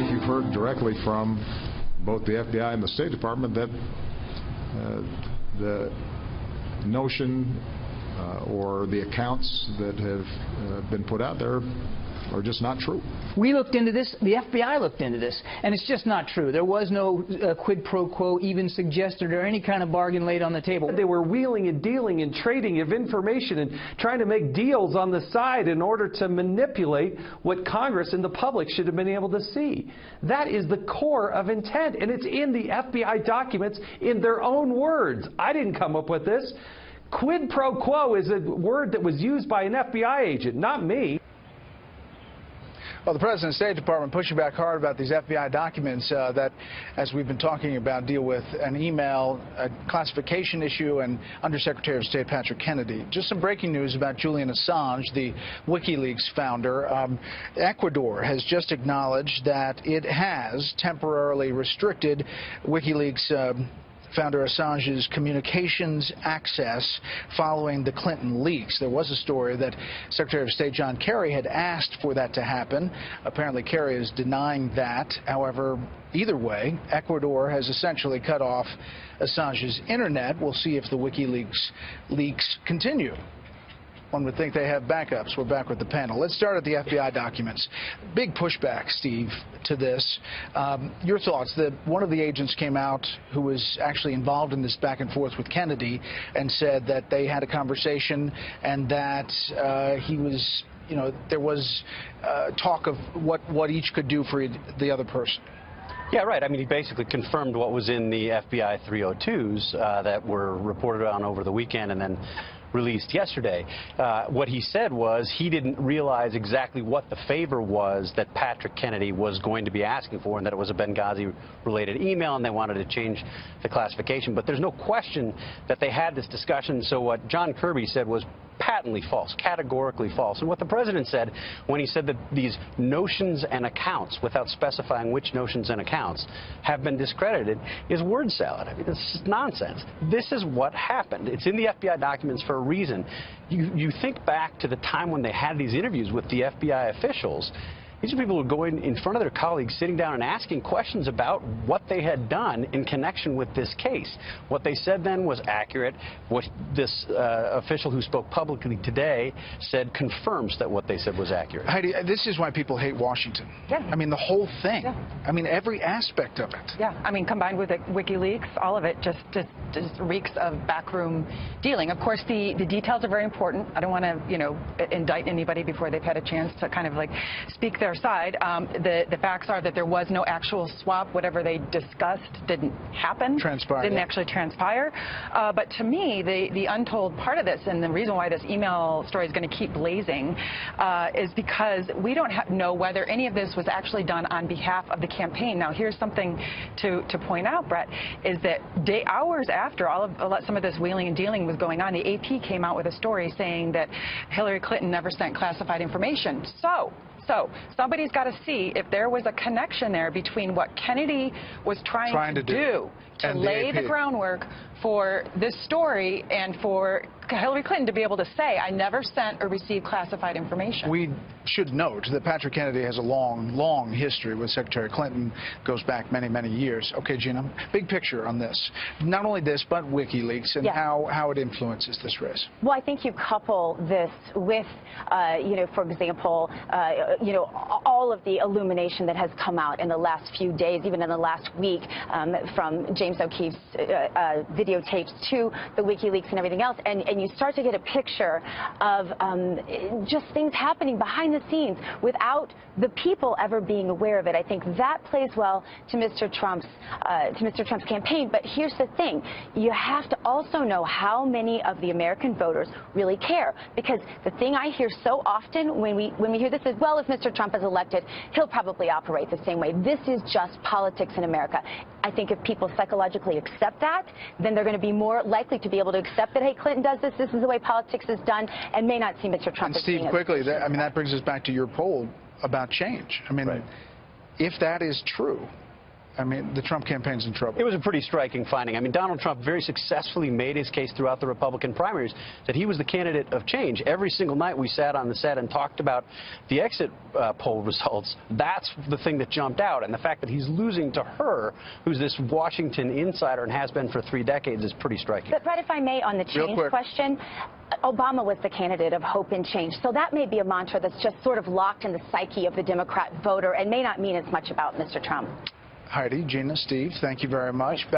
think you've heard directly from both the FBI and the State Department that the notion or the accounts that have been put out there are just not true. We looked into this, the FBI looked into this, and it's just not true. There was no quid pro quo even suggested or any kind of bargain laid on the table. They were wheeling and dealing and trading of information and trying to make deals on the side in order to manipulate what Congress and the public should have been able to see. That is the core of intent, and it's in the FBI documents in their own words. I didn't come up with this. Quid pro quo is a word that was used by an FBI agent, not me. Well, the President's State Department pushing back hard about these FBI documents that, as we've been talking about, deal with an email, a classification issue, and Undersecretary of State Patrick Kennedy. Just some breaking news about Julian Assange, the WikiLeaks founder. Ecuador has just acknowledged that it has temporarily restricted WikiLeaks founder Assange's communications access following the Clinton leaks. There was a story that Secretary of State John Kerry had asked for that to happen. Apparently Kerry is denying that. However, either way, Ecuador has essentially cut off Assange's internet. We'll see if the WikiLeaks leaks continue. One would think they have backups. We're back with the panel. Let's start at the FBI documents. Big pushback, Steve, to this. Your thoughts that one of the agents came out who was actually involved in this back and forth with Kennedy and said that they had a conversation and that he was, you know, there was talk of what each could do for the other person. Yeah, right. I mean, he basically confirmed what was in the FBI 302s that were reported on over the weekend and then released yesterday. What he said was he didn't realize exactly what the favor was that Patrick Kennedy was going to be asking for, and that it was a Benghazi-related email, and they wanted to change the classification. But there's no question that they had this discussion. So what John Kirby said was patently false, categorically false. And what the president said when he said that these notions and accounts, without specifying which notions and accounts, have been discredited, is word salad. I mean, this is nonsense. This is what happened. It's in the FBI documents for a reason. You think back to the time when they had these interviews with the FBI officials. These are people who are going in front of their colleagues, sitting down and asking questions about what they had done in connection with this case. What they said then was accurate. What this official who spoke publicly today said confirms that what they said was accurate. Heidi, this is why people hate Washington. Yeah. I mean, the whole thing. Yeah. I mean, every aspect of it. Yeah. I mean, combined with WikiLeaks, all of it just reeks of backroom dealing. Of course, the details are very important. I don't want to, you know, indict anybody before they've had a chance to kind of like speak their side. The facts are that there was no actual swap. Whatever they discussed didn't happen. Didn't actually transpire. But to me, the untold part of this, and the reason why this email story is going to keep blazing, is because we don't know whether any of this was actually done on behalf of the campaign. Now, here's something to point out, Brett, is that hours after some of this wheeling and dealing was going on, the AP came out with a story saying that Hillary Clinton never sent classified information. So somebody's got to see if there was a connection there between what Kennedy was trying to do to lay the groundwork for this story and for Hillary Clinton to be able to say, I never sent or received classified information. We should note that Patrick Kennedy has a long, long history with Secretary Clinton. Goes back many, many years. Okay, Gina, big picture on this. Not only this, but WikiLeaks and how it influences this race. Well, I think you couple this with, you know, for example, you know, all of the illumination that has come out in the last few days, even in the last week, from James O'Keefe's videotapes to the WikiLeaks and everything else, and you start to get a picture of just things happening behind the scenes without the people ever being aware of it. I think that plays well to Mr. Trump's campaign. But here's the thing: you have to also know how many of the American voters really care, because the thing I hear so often when we hear this is, well, if Mr. Trump is elected, he'll probably operate the same way. This is just politics in America. I think if people psychologically accept that, then they're going to be more likely to be able to accept that, hey, Clinton does this, this is the way politics is done, and may not see Mr. Trump as being Steve, quickly, I mean, that brings us back to your poll about change. I mean, if that is true, I mean, the Trump campaign's in trouble. It was a pretty striking finding. I mean, Donald Trump very successfully made his case throughout the Republican primaries that he was the candidate of change. Every single night we sat on the set and talked about the exit poll results. That's the thing that jumped out. And the fact that he's losing to her, who's this Washington insider and has been for 3 decades, is pretty striking. But if I may, on the change question, Obama was the candidate of hope and change. So that may be a mantra that's just sort of locked in the psyche of the Democrat voter and may not mean as much about Mr. Trump. Heidi, Gina, Steve, thank you very much.